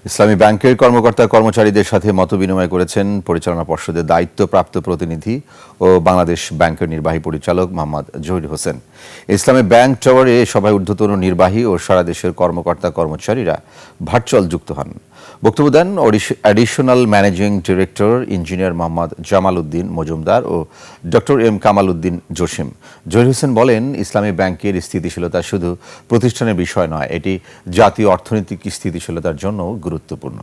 ইসলামী ব্যাংকের কর্মকর্তা কর্মচারীদের সাথে মতবিনিময় করেছেন পরিচালনা পর্ষদের দায়িত্বপ্রাপ্ত প্রতিনিধি ও বাংলাদেশ ব্যাংকের নির্বাহী পরিচালক মোহাম্মদ জহির হোসেন। ইসলামী ব্যাংক টাওয়ারে সভায় ঊর্ধ্বতন নির্বাহী ও সারা দেশের কর্মকর্তা কর্মচারীরা ভার্চুয়াল যুক্ত হন। বক্তব্য দেন additional managing director engineer Mohammad Jamal Uddin Majumdar ও ডক্টর এম কামাল উদ্দিন জসিম। জহির হোসেন বলেন, ইসলামী ব্যাংকের স্থিতিশীলতা শুধু প্রতিষ্ঠানের বিষয় নয়, এটি জাতীয় অর্থনৈতিক স্থিতিশীলতার জন্য গুরুত্বপূর্ণ।